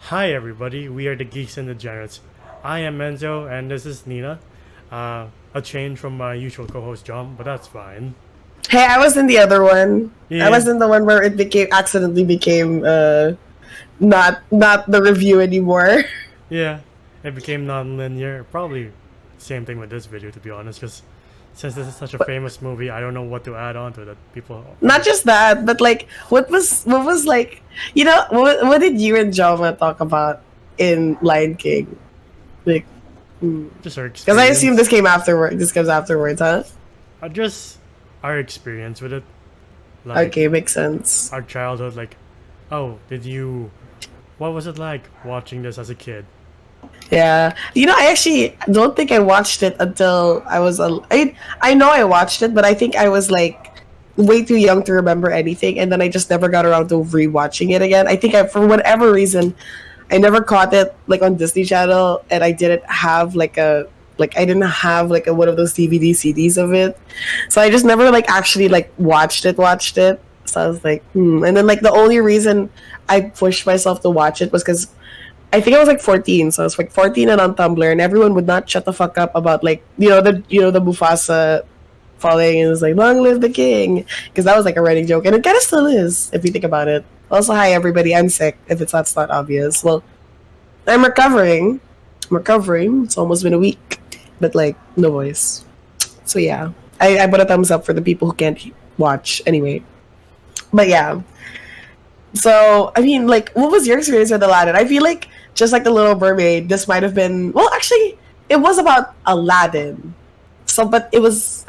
Hi everybody, we are the Geeks and Degenerates. I am Enzo and this is Nina. A change from my usual co-host John, but that's fine. Hey, I was in the other one. I Yeah, was in the one where it became accidentally became not the review anymore. yeah. It became non-linear. Probably same thing with this video to be honest, because since this is such a But famous movie, I don't know what to add on to that. People not just that, but like what was like what did you and Joma talk about in Lion King? Like, just our because I assume experience. this came afterward. This comes afterwards, huh? Just our experience with it. Like Okay, makes sense. our childhood, like, oh, did you what was it like watching this as a kid? Yeah, I actually don't think I watched it until I know I watched it, but I think I was like way too young to remember anything, and then I just never got around to rewatching it again. I think for whatever reason, I never caught it like on Disney Channel, and I didn't have like a one of those DVD CDs of it, so I just never like actually like watched it. So I was like, and then like the only reason I pushed myself to watch it was because I think I was like 14, so I was like 14 and on Tumblr, and everyone would not shut the fuck up about like the Mufasa falling and it was like long live the king, because that was like a running joke, and it kind of still is if you think about it. Also, hi everybody, I'm sick. If that's not obvious, well, I'm recovering. I'm recovering. It's almost been a week, but like no voice. So yeah, I put a thumbs up for the people who can't watch anyway. But yeah, so, I mean, like, what was your experience with Aladdin? I feel like, just like The Little Mermaid, this might have been, well, actually, it was about Aladdin. So, but it was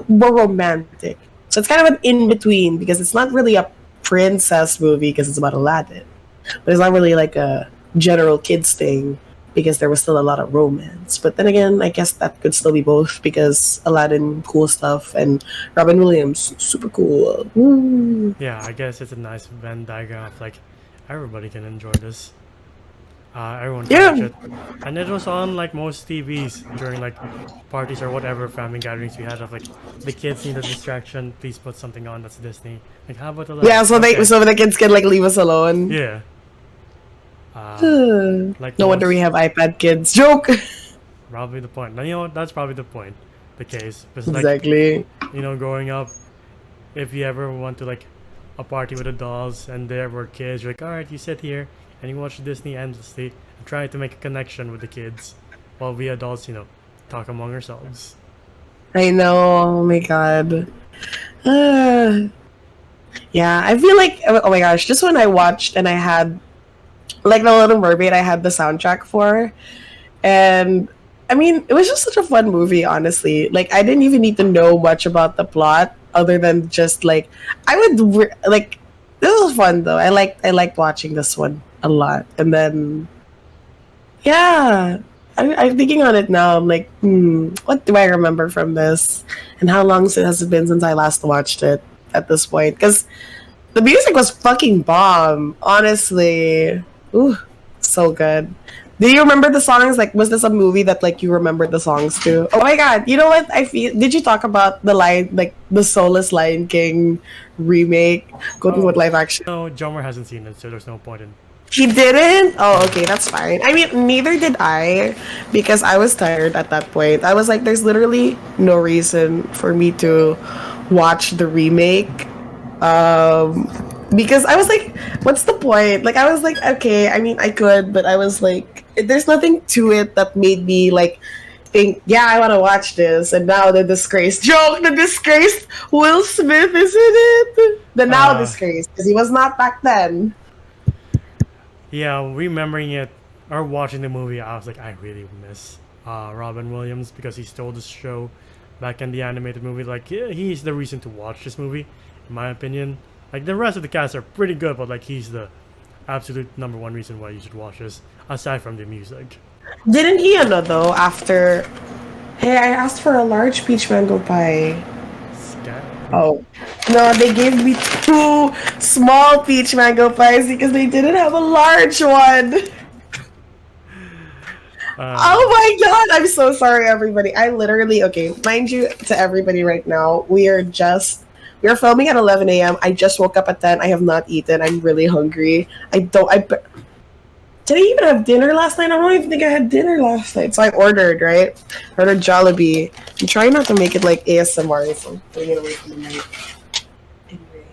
more romantic. So it's kind of an in between because it's not really a princess movie because it's about Aladdin, but it's not really like a general kids thing because there was still a lot of romance. But then again, I guess that could still be both because Aladdin, cool stuff, and Robin Williams, super cool. Woo. Yeah, I guess it's a nice Venn diagram of like everybody can enjoy this. Everyone can watch Yeah. it, and it was on like most TVs during like parties or whatever family gatherings we had. Of like the kids need a distraction, please put something on that's Disney. Like how about Yeah, Aladdin? so Okay, the kids can like leave us alone. yeah. Uh, No like wonder we most have iPad kids. Joke. probably the point. Now you know what? That's probably the point, the case. Because like Exactly. growing up, if you ever went to like a party with the dolls and there were kids, you're like, all right, you sit here and you watch Disney endlessly and try to make a connection with the kids, while we adults, talk among ourselves. I know. Oh my god. Uh, yeah, I feel like oh my gosh, just when I watched and I had like The Little Mermaid, I had the soundtrack for, and I mean, it was just such a fun movie. Honestly, like I didn't even need to know much about the plot other than just like like this was fun though. I liked watching this one a lot, and then yeah, I'm thinking on it now. I'm like, what do I remember from this? And how long has it been since I last watched it at this point? Because the music was fucking bomb. Honestly. Ooh, so good. Do you remember the songs? Like, was this a movie that like you remembered the songs to? Oh my god! You know what? I feel. Did you talk about the Soulless Lion King remake? Going with Oh, live action. no, Jomer hasn't seen it, so there's no point in. He didn't? Oh, okay, that's fine. I mean, neither did I because I was tired at that point. I was like, there's literally no reason for me to watch the remake. Um, because I was like, what's the point? Like, I was like, okay, I mean, I could, but I was like, there's nothing to it that made me like think, yeah, I want to watch this. And now the disgraced Will Smith is in it. The now Uh, disgraced because he was not back then. yeah, remembering it or watching the movie, I was like, I really miss Robin Williams because he stole the show back in the animated movie. Like, yeah, he's the reason to watch this movie, in my opinion. Like, the rest of the cast are pretty good, but like, he's the absolute number one reason why you should watch this, aside from the music. Didn't he know though after? Hey, I asked for a large peach mango pie. Scat. Oh, no, they gave me two small peach mango pies because they didn't have a large one. Uh, Oh my god, I'm so sorry, everybody. I literally, okay, mind you, to everybody right now, we're filming at 11 a.m. I just woke up at 10. I have not eaten. I'm really hungry. Did I even have dinner last night? I don't even think I had dinner last night. So I ordered, right? Ordered Jollibee. I'm trying not to make it like ASMR, so putting it away from the mic. Anyway,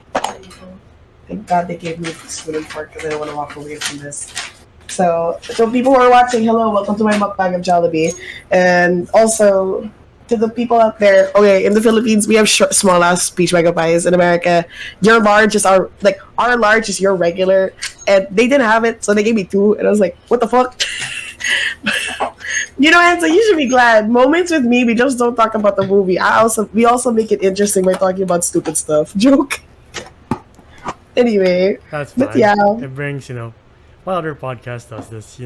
thank God they gave me the spoon and fork because I don't want to walk away from this. So people who are watching, hello, welcome to my mukbang of Jollibee. And also, to the people out there, okay, in the Philippines, we have small ass peach mango pies. In America, your large is our large is your regular, and they didn't have it, so they gave me 2, and I was like, what the fuck? You know, and so you should be glad. Moments with me, we just don't talk about the movie. We also make it interesting by talking about stupid stuff. Joke. Anyway, That's fine. but yeah. It brings, what other podcast does this,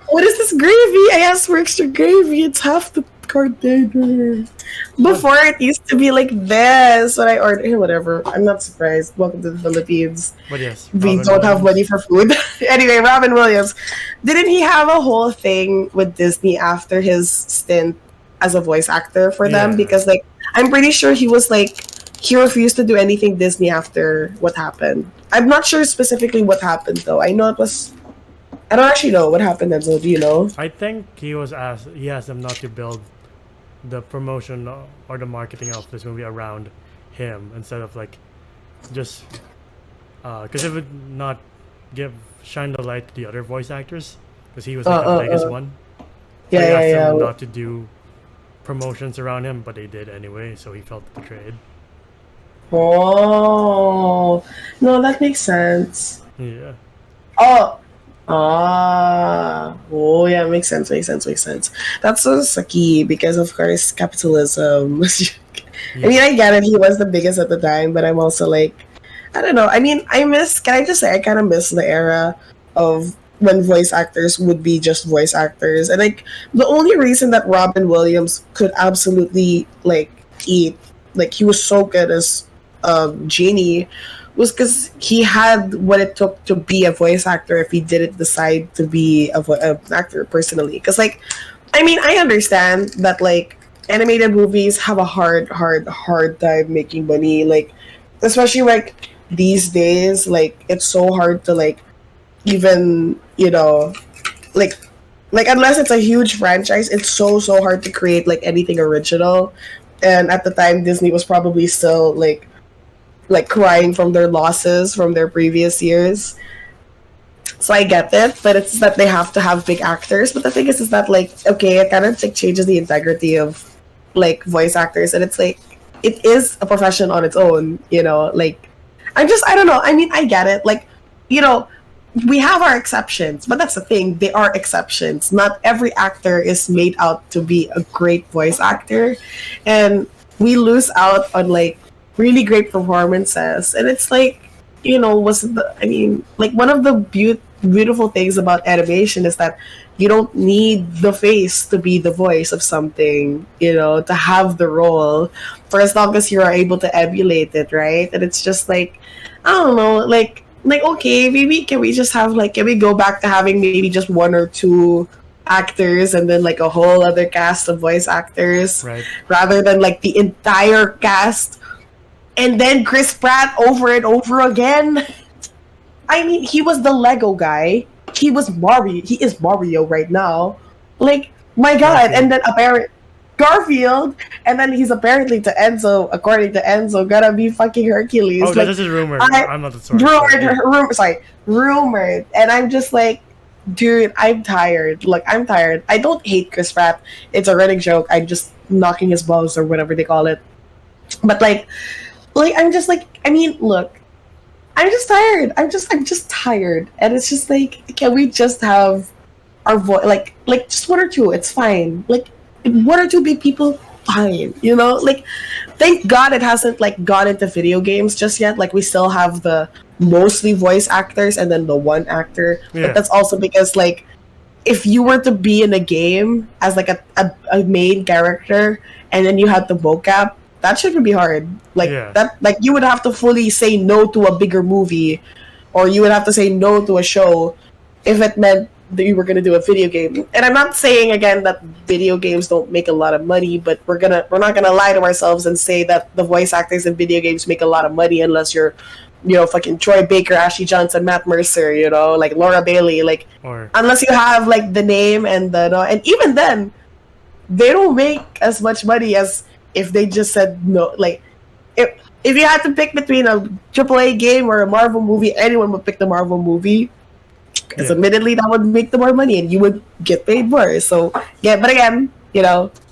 What is this gravy? I asked for extra gravy. It's half the container. Before it used to be like this when I ordered. Hey, whatever. I'm not surprised. Welcome to the Philippines. But yes, We Robin don't have money Williams. for food. Anyway, Robin Williams. Didn't he have a whole thing with Disney after his stint as a voice actor for them? Yeah. Because I'm pretty sure he was he refused to do anything Disney after what happened. I'm not sure specifically what happened though. I know it was. I don't actually know what happened, Enzo. Do you know? I think he asked them not to build the promotion or the marketing of this movie around him instead of just because it would not shine the light to the other voice actors because he was the biggest one. So he asked them not to do promotions around him, but they did anyway, so he felt betrayed. Oh, no, that makes sense. Yeah. Oh, oh yeah, makes sense. That's so sucky because of course capitalism. I mean, I get it. He was the biggest at the time, but I'm also I don't know. I mean, can I just say I kind of miss the era of when voice actors would be just voice actors, and the only reason that Robin Williams could absolutely eat, he was so good as Genie, was because he had what it took to be a voice actor if he didn't decide to be an actor personally. Because I mean, I understand that animated movies have a hard time making money, especially these days, it's so hard to even unless it's a huge franchise, it's so hard to create anything original. And at the time, Disney was probably still crying from their losses from their previous years. So I get it, but it's that they have to have big actors. But the thing is that okay, it kind of changes the integrity of voice actors, and it's it is a profession on its own. I don't know. I mean, I get it. We have our exceptions, but that's the thing. They are exceptions. Not every actor is made out to be a great voice actor, and we lose out on really great performances. And it's one of the beautiful things about animation is that you don't need the face to be the voice of something, to have the role for as long as you are able to emulate it, right? And it's just I don't know, okay, maybe can we just have can we go back to having maybe just 1 or 2 actors and then a whole other cast of voice actors, Right. rather than the entire cast and then Chris Pratt over and over again. I mean, he was the Lego guy. He was Mario. He is Mario right now. My God. Garfield. And then Garfield, and then he's apparently according to Enzo, gonna be fucking Hercules. Oh, this is rumored. I'm not the source. Rumored. And I'm just dude, I'm tired. I'm tired. I don't hate Chris Pratt. It's a running joke. I'm just knocking his balls or whatever they call it. But I'm just I mean, look, I'm just tired. I'm just tired. And it's just can we just have our voice just 1 or 2, it's fine. 1 or 2 big people, fine. Thank God it hasn't gone into video games just yet. We still have the mostly voice actors and then the 1 actor. Yeah. But that's also because if you were to be in a game as a main character and then you had the vocab, that shouldn't be hard. Yeah. That you would have to fully say no to a bigger movie, or you would have to say no to a show if it meant that you were going to do a video game. And I'm not saying again that video games don't make a lot of money, but we're not gonna lie to ourselves and say that the voice actors in video games make a lot of money unless you're fucking Troy Baker, Ashley Johnson, Matt Mercer, like Laura Bailey, like Or unless you have like the name and the no, and even then, they don't make as much money as if they just said no. Like if you had to pick between a AAA game or a Marvel movie, anyone would pick the Marvel movie. Because admittedly, that would make the more money and you would get paid more. So, yeah, but again,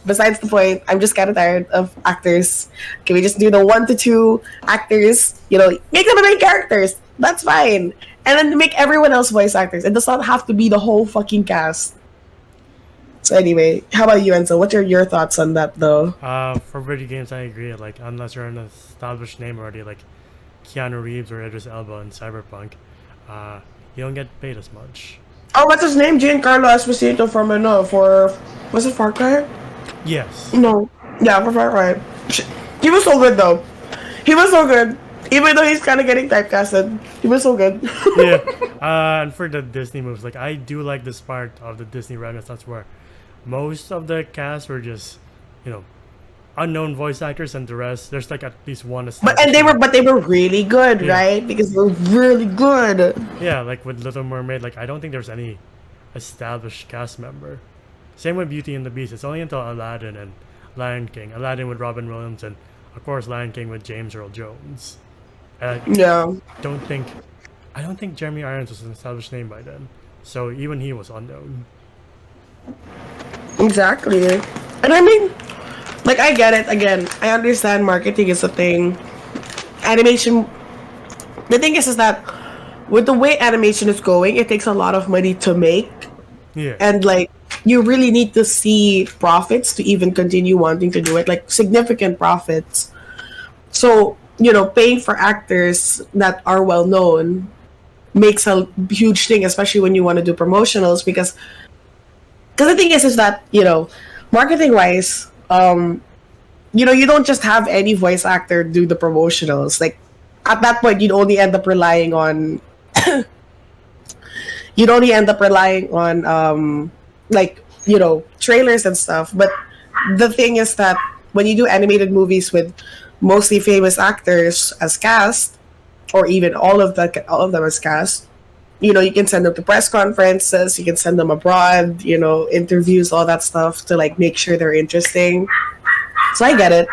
besides the point, I'm just kind of tired of actors. Can we just do the 1 to 2 actors? Make them the main characters. That's fine. And then make everyone else voice actors. It does not have to be the whole fucking cast. So anyway, how about you, Enzo? What are your thoughts on that, though? For video games, I agree. Like, unless you're an established name already, like Keanu Reeves or Idris Elba in Cyberpunk, you don't get paid as much. Oh, what's his name? Giancarlo Esposito from was it Far Cry? Yes. No. Yeah, for Far Cry. He was so good, though. He was so good. Even though he's kind of getting typecasted. He was so good. Yeah. And for the Disney movies, like, I do like this part of the Disney Renaissance where most of the cast were just, unknown voice actors, and the rest, there's like at least one but they were really good, right? Because they were really good. Yeah, like with Little Mermaid, like I don't think there's any established cast member. Same with Beauty and the Beast. It's only until Aladdin and Lion King. Aladdin with Robin Williams, and of course Lion King with James Earl Jones. And I don't think Jeremy Irons was an established name by then. So even he was unknown. Exactly. And I mean, like, I get it. Again, I understand marketing is a thing. Animation. The thing is that with the way animation is going, it takes a lot of money to make. Yeah. And, like, you really need to see profits to even continue wanting to do it. Like, significant profits. So, paying for actors that are well known makes a huge thing, especially when you want to do promotionals. Because the thing is that, marketing wise, you don't just have any voice actor do the promotionals. Like, at that point, you'd only end up relying on trailers and stuff. But the thing is that when you do animated movies with mostly famous actors as cast, or even all of them as cast, you can send them to press conferences, you can send them abroad, interviews, all that stuff to like make sure they're interesting. So I get it.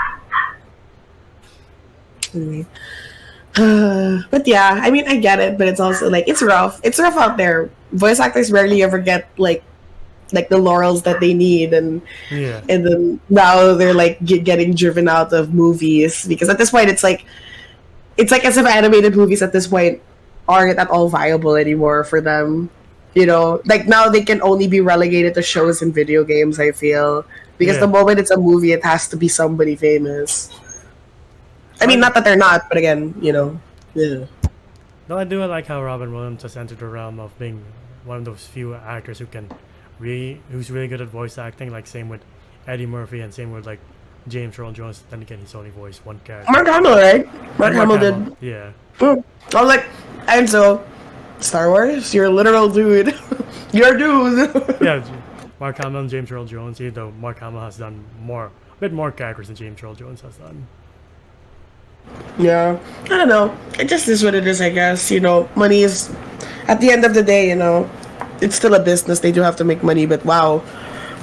But yeah, I mean, I get it, but it's also like it's rough. It's rough out there. Voice actors rarely ever get like the laurels that they need, and then now they're like getting driven out of movies because at this point it's like as if animated movies at this point aren't at all viable anymore for them. Like now they can only be relegated to shows and video games, I feel. Because the moment it's a movie, it has to be somebody famous. I mean, not that they're not, but again, yeah. No, I do like how Robin Williams has entered the realm of being one of those few actors who's really good at voice acting. Like same with Eddie Murphy and same with like James Earl Jones. Then again, he's only voiced one character. Mark Hamill, right? Mark Hamill did. Yeah. I was like, and so Star Wars, you're a literal dude. You're a dude. Yeah, Mark Hamill and James Earl Jones. Even though Mark Hamill has done a bit more characters than James Earl Jones has done. Yeah, I don't know. It just is what it is, I guess. Money is, at the end of the day, it's still a business. They do have to make money, but wow,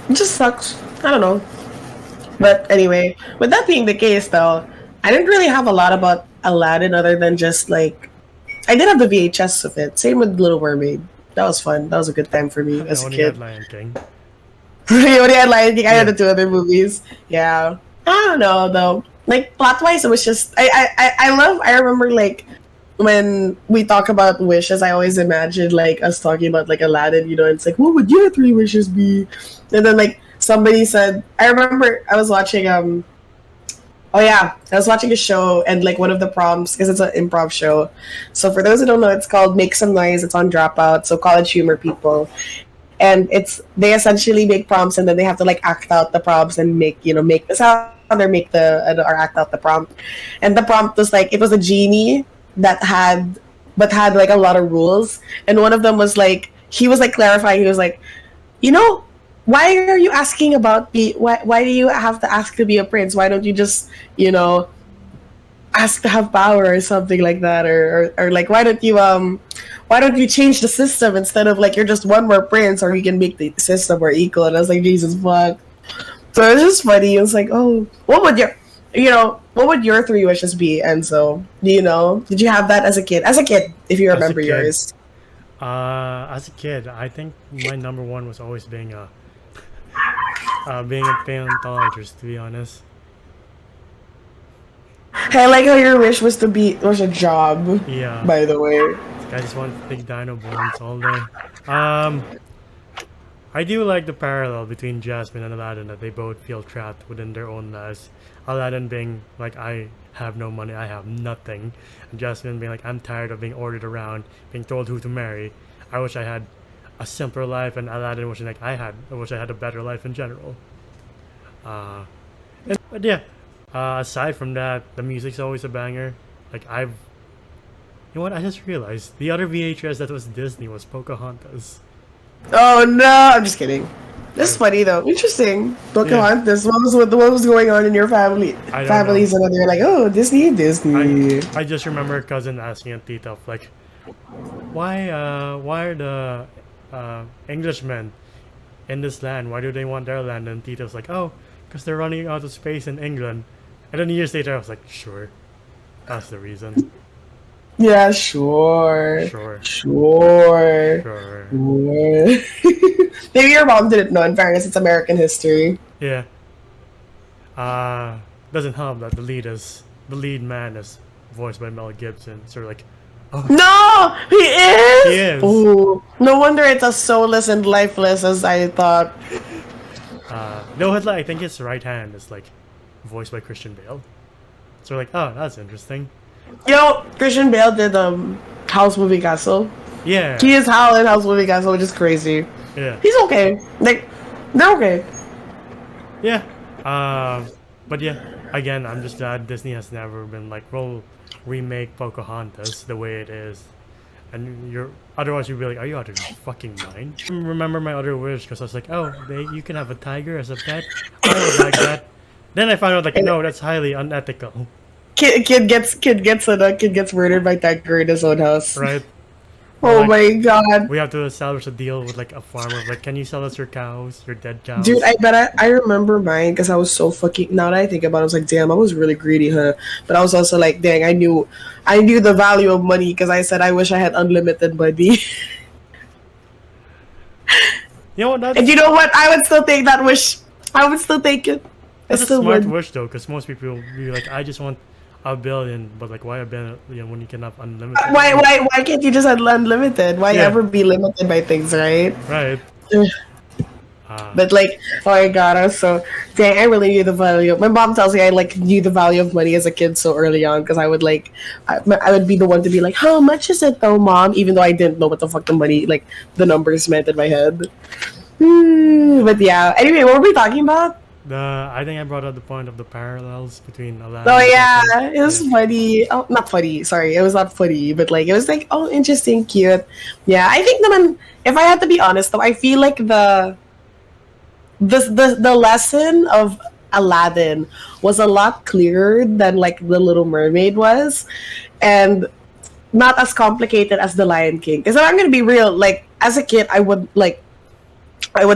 it just sucks. I don't know. But anyway, with that being the case, though, I didn't really have a lot about Aladdin other than just like, I did have the VHS of it. Same with Little Mermaid. That was fun. That was a good time for me as a kid. Had Lion King. You only had Lion King. I had the 2 other movies. Yeah. I don't know, though. Like, plot-wise, it was just... I remember, like, when we talk about wishes, I always imagine, like, us talking about, like, Aladdin, it's like, what would your 3 wishes be? And then, like, somebody said... I remember I was watching, I was watching a show, and, like, one of the prompts, because it's an improv show. So for those who don't know, it's called Make Some Noise. It's on Dropout, so college humor people. And they essentially make prompts, and then they have to, like, act out the prompts and make the sound or or act out the prompt. And the prompt was, like, it was a genie that had like, a lot of rules. And one of them was, like, he was, like, clarifying. He was, like, why are you asking about why do you have to ask to be a prince? Why don't you just, ask to have power or something like that, or like why don't you change the system instead of like you're just one more prince, or you can make the system more equal. And I was like, Jesus fuck. So it's just funny. It was like, oh, what would your three wishes be? And so, did you have that as a kid? As a kid, if you As a remember kid, yours. as a kid, I think my number one was always being a paleontologist. To be honest, Hey, I like how your wish was a job. yeah, By the way. I just want to take dino bones all day. Um, I do like the parallel between Jasmine and Aladdin, that they both feel trapped within their own lives. Aladdin being like, I have no money, I have nothing. And Jasmine being like, I'm tired of being ordered around, being told who to marry. I wish I had a simpler life. And Aladdin wishing like, I wish I had a better life in general. But yeah, aside from that, the music's always a banger. Like you know what? I just realized the other VHS that was Disney was Pocahontas. Oh no, I'm just kidding. This is funny though. Interesting. Pocahontas. What was going on in your I don't families, know. and then they're like, oh, Disney. I just remember a cousin asking a tita like, why are the Englishmen in this land? Why do they want their land? And tita's like, oh, because they're running out of space in England. And then years later, I was like, sure, that's the reason. Yeah, sure. Sure, Sure. sure. Maybe your mom didn't know. In fairness, it's American history. Yeah. Doesn't help that the lead man is voiced by Mel Gibson. So like, oh, No, he is. he is. Ooh, no wonder it's as soulless and lifeless as I thought. No, I think his right hand is like voiced by Christian Bale. So like, oh, that's interesting. Christian Bale did House Moving Castle. Yeah. He is Hal in House Moving Castle, which is crazy. Yeah. He's okay. Like, they're okay. Yeah. But yeah, again, I'm just glad Disney has never been like, we'll remake Pocahontas the way it is. And otherwise you'd be like, are you out of your fucking mind? Remember my other wish, because I was like, oh, you can have a tiger as a pet? I would like that. Then I found out like, no, that's highly unethical. Kid gets murdered by tiger in his own house. Right? Oh Like, my god. we have to establish a deal with like a farmer. Like, can you sell us your cows, your dead cows? Dude, I remember mine because I was so fucking. Now that I think about it, I was like, damn, I was really greedy, huh? But I was also like, dang, I knew the value of money because I said I wish I had unlimited money. You know what? And you know what? I would still take that wish. I would still take it. I That's a still smart would. wish though, because most people will be like, I just want a billion, but like, why a billion when you can have unlimited? Why can't you just have unlimited? Why Yeah. ever be limited by things, right? Right. Ugh. Uh, But like, oh my god, I was so dang. I really knew the value. My mom tells me I like knew the value of money as a kid so early on because I would like, I would be the one to be like, how much is it though, mom? Even though I didn't know what the fuck the money, like the numbers meant in my head. But yeah. Anyway, what were we talking about? I think I brought up the point of the parallels between Aladdin. Oh and yeah, Jasmine. it was funny. Oh, not funny. Sorry, it was not funny, but like it was like, oh, interesting, cute. Yeah, I think naman. If I had to be honest, though, I feel like the lesson of Aladdin was a lot clearer than like the Little Mermaid was, and not as complicated as the Lion King. Because I'm gonna be real, like as a kid, I would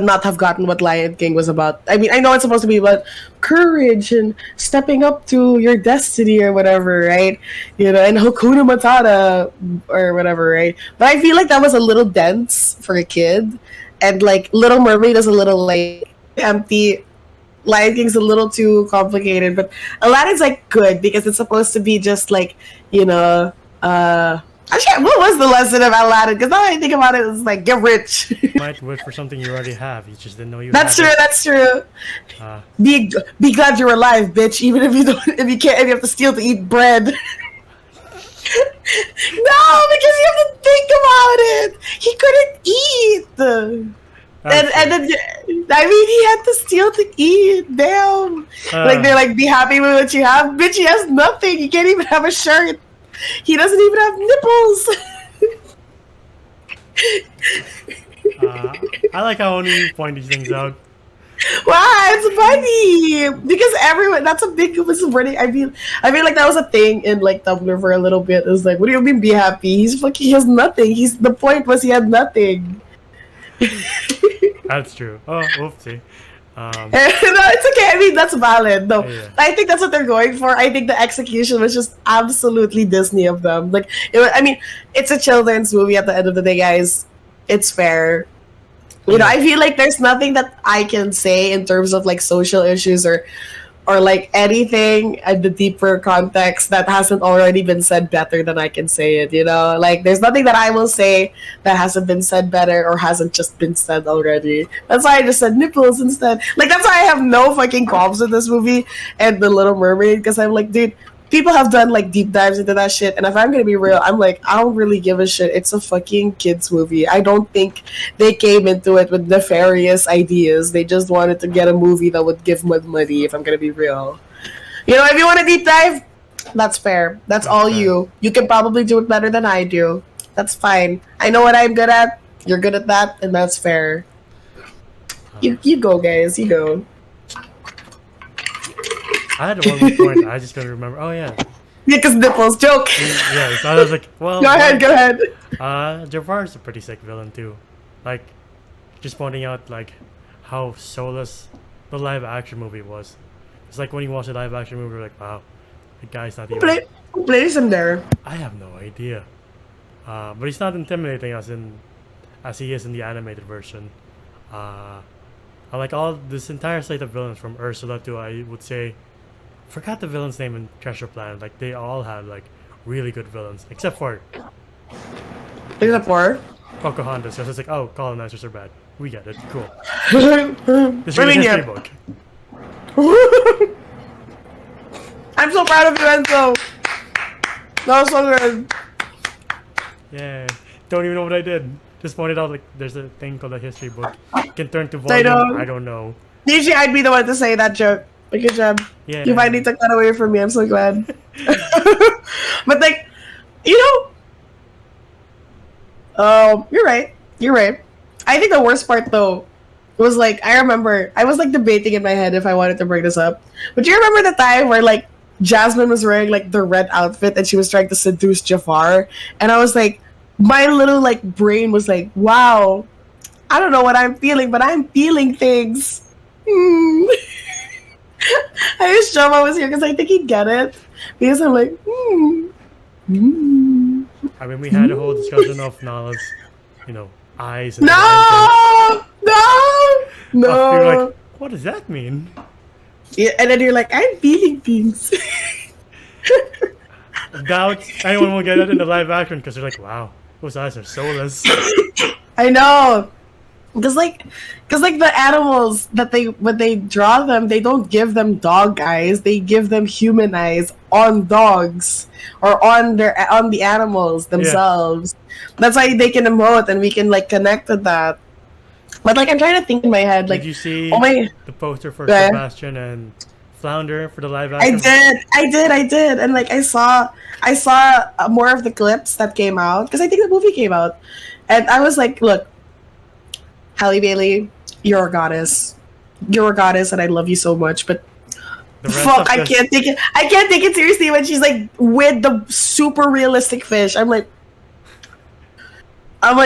not have gotten what Lion King was about. I mean, I know it's supposed to be about courage and stepping up to your destiny or whatever, right? And Hakuna Matata or whatever, right? But I feel like that was a little dense for a kid, and like Little Mermaid is a little like empty. Lion King's a little too complicated, but Aladdin's like good because it's supposed to be just like Actually, what was the lesson of Aladdin? Because now I think about it, it's like get rich. Might wish for something you already have. You just didn't know you That's had true. it. That's true. Uh, Be glad you're alive, bitch. Even if you don't, if you can't, if you have to steal to eat bread. No, because you have to think about it. He couldn't eat. And then I mean he had to steal to eat. Damn. Like they're like, be happy with what you have, bitch. He has nothing. He can't even have a shirt. He doesn't even have nipples. I like how only you point these things out. Wow, it's funny because everyone. That's a big supporting. I feel like that was a thing in like Tumblr for a little bit. It was like, what do you mean be happy? He's fucking. He has nothing. The point was he had nothing. That's true. Oh, whoopsie. No, it's okay. I mean, that's valid. No, Yeah. I think that's what they're going for. I think the execution was just absolutely Disney of them. Like, I mean, it's a children's movie at the end of the day, guys. It's fair. You know, I feel like there's nothing that I can say in terms of like social issues or like anything at the deeper context that hasn't already been said better than I can say it, you know? Like there's nothing that I will say that hasn't been said better or hasn't just been said already. That's why I just said nipples instead. Like that's why I have no fucking qualms with this movie and The Little Mermaid, because I'm like, dude, people have done like deep dives into that shit, and if I'm gonna be real, I'm like, I don't really give a shit. It's a fucking kids movie. I don't think they came into it with nefarious ideas. They just wanted to get a movie that would give them money, if I'm gonna be real. You know, if you want to deep dive, that's fair. That's all fair. you can probably do it better than I do. That's fine. I know what I'm good at. You're good at that, and that's fair. You go, guys. You go. I had one more point. I just couldn't remember. Oh yeah. Because nipples joke. Yeah. So I was like, well. Go ahead. Jafar's a pretty sick villain too. Like, just pointing out like how soulless the live action movie was. It's like when you watch a live action movie, you're like, wow, the guy's not even. Who plays him there? I have no idea. But he's not intimidating as he is in the animated version. I like all this entire slate of villains from Ursula to, I would say, forgot the villain's name in Treasure Planet. Like they all had like really good villains, except for Pocahontas. So it's like, oh, colonizers are bad. We get it. Cool. This is a history book. I'm so proud of you, Enzo. That was so good. Yeah. Don't even know what I did. Just pointed out like there's a thing called a history book. It can turn to volume. I don't know. Usually I'd be the one to say that joke. But good job. Yeah. You finally took that away from me. I'm so glad. But like, you know, you're right. You're right. I think the worst part though was like, I remember I was like debating in my head if I wanted to bring this up. But do you remember the time where like Jasmine was wearing like the red outfit and she was trying to seduce Jafar? And I was like, my little like brain was like, wow, I don't know what I'm feeling, but I'm feeling things. I wish Joma was here because I think he'd get it. Because I'm like, I mean, we had a whole discussion of Nala's, eyes. And No! You're like, what does that mean? Yeah, and then you're like, I'm feeling things. Doubt anyone will get it in the live action because they're like, wow, those eyes are soulless. I know. Because like the animals that when they draw them, they don't give them dog eyes. They give them human eyes on dogs or on the animals themselves. Yeah. That's why they can emote and we can like connect with that. But like I'm trying to think in my head, like, did you see the poster for yeah. Sebastian and Flounder for the live action? I did, and like I saw more of the clips that came out because I think the movie came out, and I was like, look, Halle Bailey, you're a goddess, and I love you so much, but fuck, I can't take it seriously when she's like with the super realistic fish. I'm like,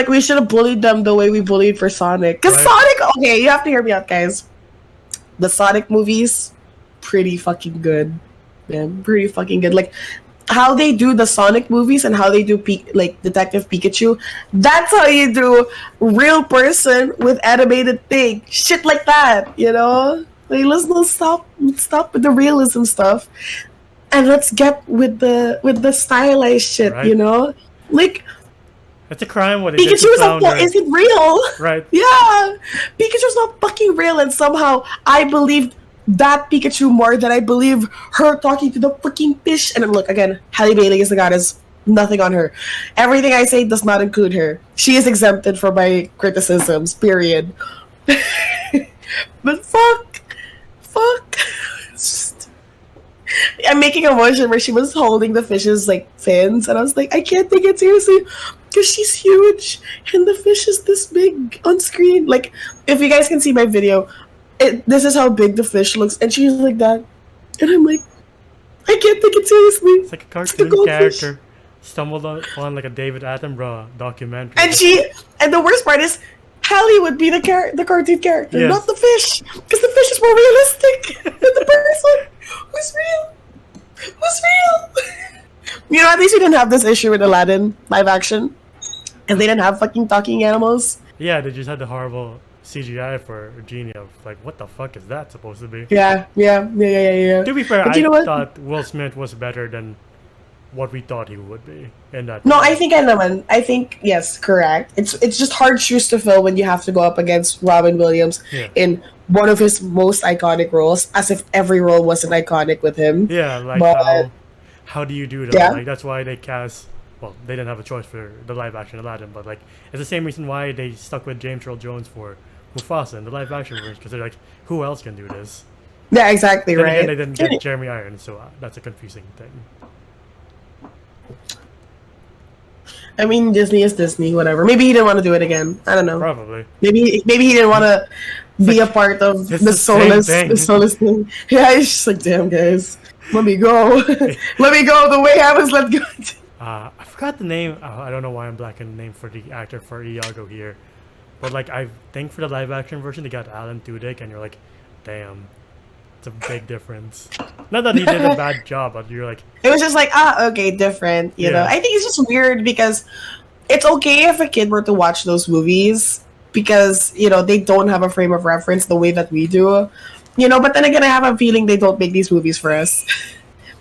we should have bullied them the way we bullied for Sonic. Because Sonic, okay, you have to hear me out, guys. The Sonic movies, pretty fucking good, man. Pretty fucking good. Like, how they do the Sonic movies and how they do, like, Detective Pikachu, that's how you do real person with animated thing. Shit like that, you know? Like, let's stop with the realism stuff. And let's get with the stylized shit, you know? Like... It's a crime what they did to Pikachu isn't real. Right. Yeah. Pikachu's not fucking real, and somehow I believed that Pikachu more than I believe her talking to the fucking fish. And look, again, Halle Bailey is the goddess. Nothing on her. Everything I say does not include her. She is exempted from my criticisms, period. But fuck. I'm making a motion where she was holding the fish's like fins, and I was like, I can't take it seriously because she's huge and the fish is this big on screen. Like, if you guys can see my video, this is how big the fish looks, and she's like that, and I'm like, I can't take it seriously. It's like a cartoon character stumbled on like a David Attenborough documentary. And the worst part is, Hallie would be the cartoon character, Yes. not the fish, because the fish is more realistic than the person who's real. Who's real? You know, at least we didn't have this issue with Aladdin live action, and they didn't have fucking talking animals. Yeah, they just had the horrible CGI for Genie of like, what the fuck is that supposed to be? Yeah. To be fair, But you know I what? thought Will Smith was better than what we thought he would be in that. No, movie. I think I know, man. I think yes, correct. It's just hard shoes to fill when you have to go up against Robin Williams Yeah. in one of his most iconic roles, as if every role wasn't iconic with him. Yeah, like But- how do you do that? Yeah. Like that's why they cast. Well, they didn't have a choice for the live action Aladdin, but like it's the same reason why they stuck with James Earl Jones for Mufasa in the live action version, because they're like, who else can do this? Yeah, exactly Then right. again, they didn't get Jeremy Irons, so that's a confusing thing. I mean, Disney is Disney, whatever. Maybe he didn't want to do it again. I don't know. Probably. Maybe he didn't want to be a part of it's the the same soulless, thing. the soulless thing. Yeah, he's just like, damn guys, let me go, let me go the way I was let go. I forgot the name. I don't know why I'm blacking the name for the actor for Iago here, but like I think for the live action version they got Alan Tudyk, and you're like, damn, it's a big difference. Not that he did a bad job, but you're like, It was just like, okay, different. You know, Yeah. I think it's just weird because it's okay if a kid were to watch those movies because they don't have a frame of reference the way that we do. But then again, I have a feeling they don't make these movies for us.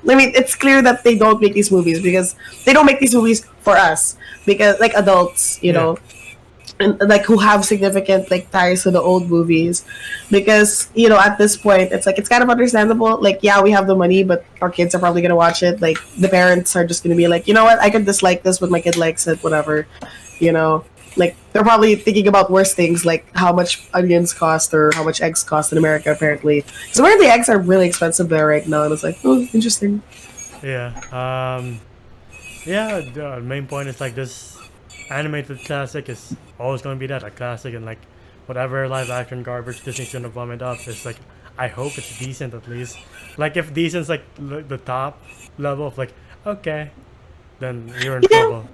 I mean, it's clear that they don't make these movies because they don't make these movies for us because like adults, know, and like who have significant like ties to the old movies, because at this point it's like it's kind of understandable. Like, yeah, we have the money, but our kids are probably gonna watch it. Like the parents are just gonna be like, you know what, I could dislike this, but my kid likes it, whatever. Like they're probably thinking about worse things, like how much onions cost or how much eggs cost in America. Apparently, so apparently eggs are really expensive there right now, and it's like, oh, interesting. yeah, yeah. The main point is like this animated classic is always going to be that, a classic, and like whatever live action garbage Disney's gonna vomit up, it's like I hope it's decent at least. Like if decent's like the top level of like okay, then you're in trouble.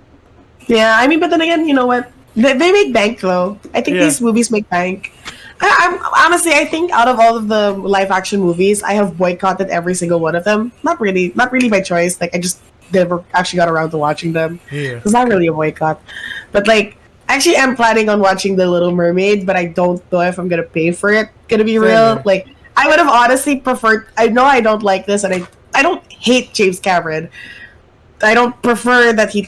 Yeah, I mean, but then again, you know what? They make bank though. I think Yeah. these movies make bank. I'm honestly, I think out of all of the live action movies, I have boycotted every single one of them. Not really by choice. Like I just never actually got around to watching them. Yeah. It's not really a boycott, but like actually, I'm planning on watching The Little Mermaid, but I don't know if I'm gonna pay for it. Gonna be Same real. here. Like I would have honestly preferred. I know I don't like this, and I don't hate James Cameron. I don't prefer that he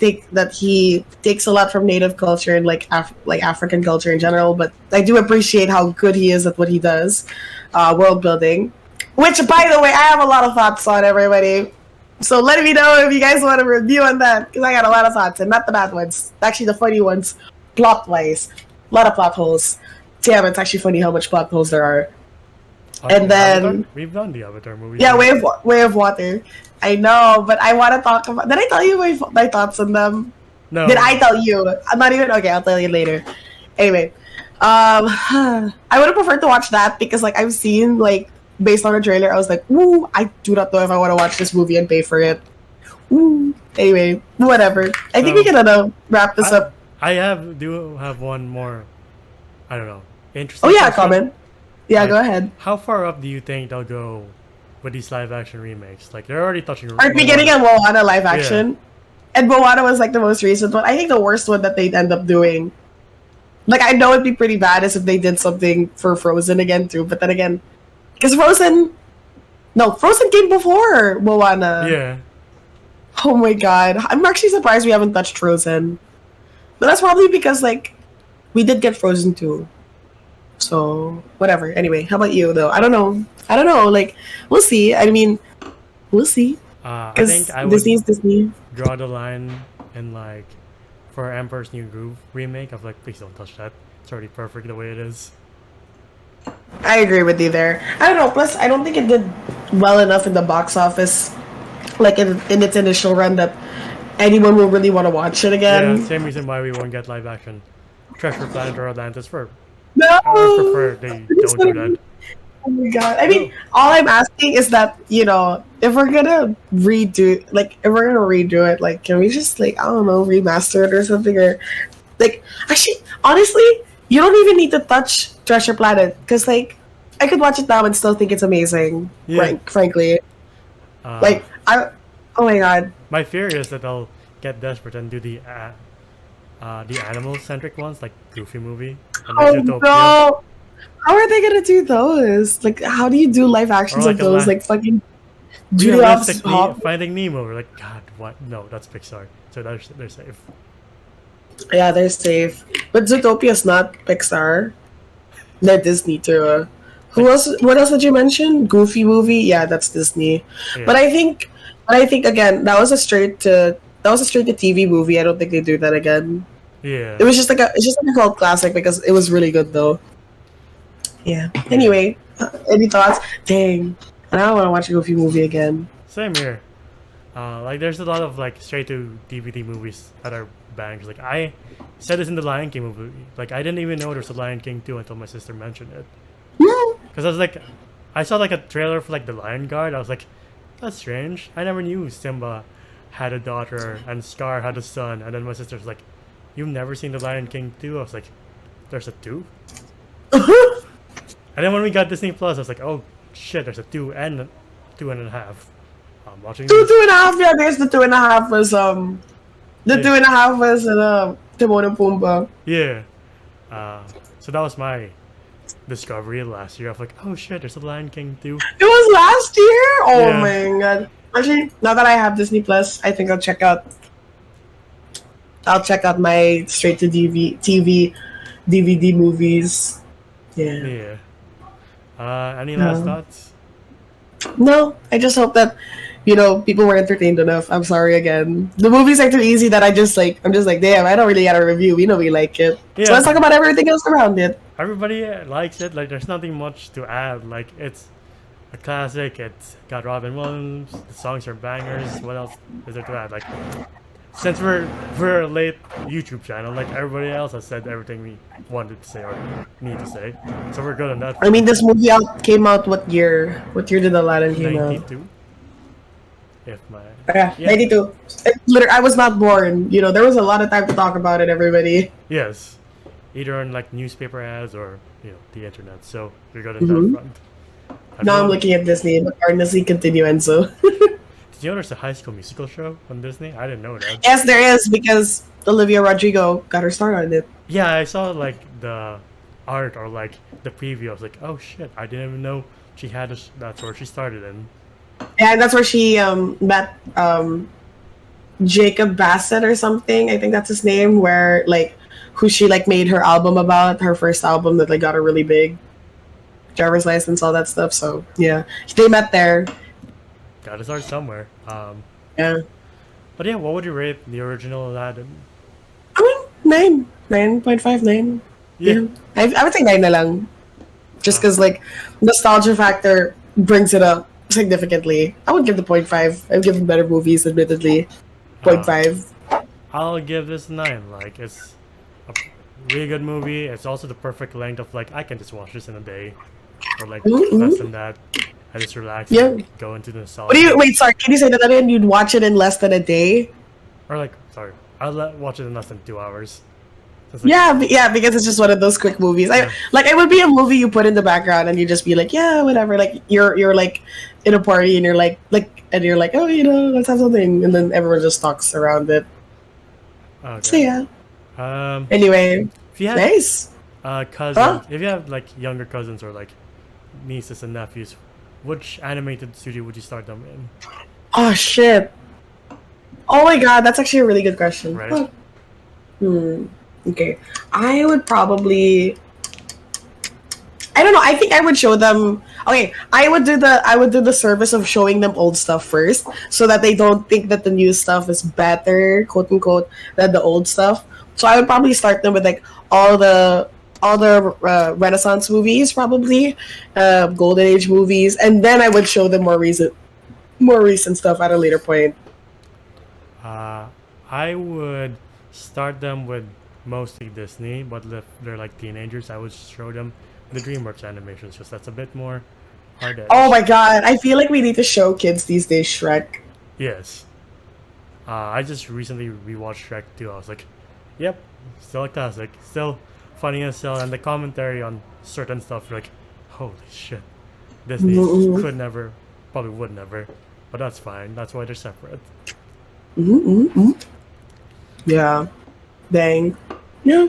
takes a lot from native culture and like African culture in general, but I do appreciate how good he is at what he does, world building. Which, by the way, I have a lot of thoughts on, everybody. So let me know if you guys want a review on that, because I got a lot of thoughts, and not the bad ones. Actually, the funny ones, plot-wise. A lot of plot holes. Damn, it's actually funny how much plot holes there are. And then- Avatar? We've done the Avatar movie. Yeah, Way of Water. I know, but I want to talk about... Did I tell you my thoughts on them? No. Did I tell you? I'm not even... Okay, I'll tell you later. Anyway. I would have preferred to watch that because, like, I've seen, like, based on a trailer, I was like, ooh, I do not know if I want to watch this movie and pay for it. Ooh. Anyway, whatever. I think we can wrap this up. I do have one more, I don't know, interesting Oh, yeah, question. comment. Yeah, Like, go ahead. How far up do you think they'll go with these live action remakes? Like they're already touching. Aren't we getting a Moana live action? And Moana was like the most recent one. I think the worst one that they'd end up doing. Like, I know it'd be pretty bad as if they did something for Frozen again too. But then again, because Frozen came before Moana. Yeah. Oh my god, I'm actually surprised we haven't touched Frozen. But that's probably because like we did get Frozen too. So whatever. Anyway, how about you though? I don't know. Like we'll see. I mean, we'll see. I Because think I would Disney's Disney. draw the line in like for Emperor's New Groove remake of like, please don't touch that. It's already perfect the way it is. I agree with you there. I don't know. Plus, I don't think it did well enough in the box office, like in its initial run, that anyone will really want to watch it Yeah, again. same reason why we won't get live action Treasure Planet or Atlantis for. No, I would prefer they It's don't do gonna that. Oh my god. I mean, all I'm asking is that, if we're gonna redo it, like, can we just, like, I don't know, remaster it or something? Or, like, actually, honestly, you don't even need to touch Treasure Planet. Because, like, I could watch it now and still think it's amazing, Yeah. frankly. Uh, Like, oh my god. my fear is that I'll get desperate and do the animal-centric ones, like Goofy movie and like Oh Zootopia, no. How are they gonna do those? Like, how do you do live or actions of like those? Like, fucking Judy Hopps realistically Hop. Finding Nemo. We're like, God, what? No, that's Pixar, so they're safe. Yeah, they're safe. But Zootopia's not Pixar. They're Disney too. Who Like, else? What else did you mention? Goofy movie? Yeah, that's Disney. yeah, But I think again, that was a straight to TV movie. I don't think they do that again. yeah, It's just like a cult classic because it was really good though. Yeah. yeah. Anyway, any thoughts? Dang, and I want to watch a Goofy movie again. Same here. Like, there's a lot of like straight to DVD movies that are bangers. Like, I said this in the Lion King movie. Like, I didn't even know there was a Lion King 2 until my sister mentioned it. Yeah. Because I was like, I saw like a trailer for like the Lion Guard. I was like, that's strange. I never knew Simba had a daughter and Scar had a son. And then my sister's like, you've never seen the Lion King 2? I was like, there's a 2? And then when we got Disney Plus, I was like, oh shit, there's a 2 and a 2.5. I'm watching Two, these. 2.5. Yeah, there's the 2.5 was the Yeah. 2.5 was Timon and Pumbaa. Yeah. So that was my discovery last year. I was like, oh shit, there's a Lion King 2. It was last year. Oh Yeah. my god! Actually, now that I have Disney Plus, I think I'll check out. I'll check out my straight to TV DVD movies. Yeah. Yeah. Any last thoughts? No, I just hope that people were entertained enough. I'm sorry again. The movies are too easy that I'm just like, damn, I don't really got a review. We know we like it. Yeah. So let's talk about everything else around it. Everybody likes it. Like, there's nothing much to add. Like, it's a classic. It's got Robin Williams. The songs are bangers. What else is there to add? Like, since we're a late YouTube channel, like everybody else has said everything we wanted to say or need to say, so we're good on that. I mean, this movie came out what year? What year did Aladdin came out? 92. If my Yeah, yeah. 92. Literally, I was not born. There was a lot of time to talk about it, everybody. Yes, either on like newspaper ads or the internet. So we're good on Mhm. that front. And Now I'm well, looking at Disney, but honestly, continue, Enzo. did you know there's a High School Musical show on Disney? I didn't know that. Yes, there is, because Olivia Rodrigo got her start on it. Yeah, I saw like the art or like the preview. I was like, oh shit, I didn't even know she had that's where she started in. Yeah, and that's where she met Jacob Bassett or something. I think that's his name. Where who she made her album about, her first album that got her really big. Driver's license, all that stuff. So yeah, they met there. Gotta start somewhere. Yeah, But yeah, what would you rate the original Aladdin? I mean 9.59. Yeah, I would say 9 na lang. Just because nostalgia factor brings it up significantly. I would give the 0.5. I've given better movies, admittedly. 0.5. I'll give this 9. Like, it's a really good movie. It's also the perfect length of like I can just watch this in a day, or like less than that. I just relax. Yeah. And go into the nostalgia. Wait, sorry, can you say that again? You'd watch it in less than a day? Or like, sorry, watch it in less than 2 hours. So it's Yeah, because it's just one of those quick movies. Yeah. It would be a movie you put in the background and you just be like, yeah, whatever. Like you're like in a party and you're like, oh, let's have something, and then everyone just talks around it. Okay. So yeah. Anyway, If you have nice. cousins, if you have like younger cousins or like nieces and nephews, which animated studio would you start them in? Oh shit. Oh my god, that's actually a really good question. Right. Okay. I would probably, I don't know, I think I would show them, okay, I would do the service of showing them old stuff first so that they don't think that the new stuff is better, quote unquote, than the old stuff. So I would probably start them with all the Renaissance movies, probably Golden Age movies, and then I would show them more recent stuff at a later point. I would start them with mostly Disney, but if they're like teenagers, I would show them the DreamWorks animations, because that's a bit more Hard edge. Oh my god, I feel like we need to show kids these days Shrek. Yes. I just recently rewatched Shrek 2. I was like, yep, still a classic. Still funny as hell. And the commentary on certain stuff, like, holy shit. Disney Mm-mm. could never, probably would never. But that's fine. That's why they're separate. Mm-mm-mm. Yeah. Dang. Yeah.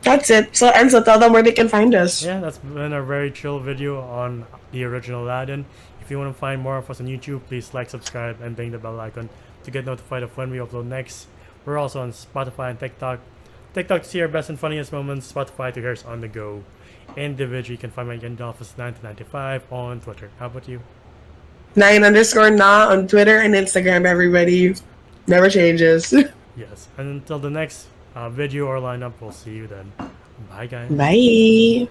That's it. So Enzo, tell them where they can find us. Yeah, that's been a very chill video on the original Aladdin. If you want to find more of us on YouTube, please like, subscribe, and ding the bell icon to get notified of when we upload next. We're also on Spotify and TikTok. TikTok to see our best and funniest moments, Spotify to hear us on the go. Individually, you can find me in the office 1995 on Twitter. How about you? 9_na on Twitter and Instagram, everybody. Never changes. Yes. And until the next video or lineup, we'll see you then. Bye, guys. Bye.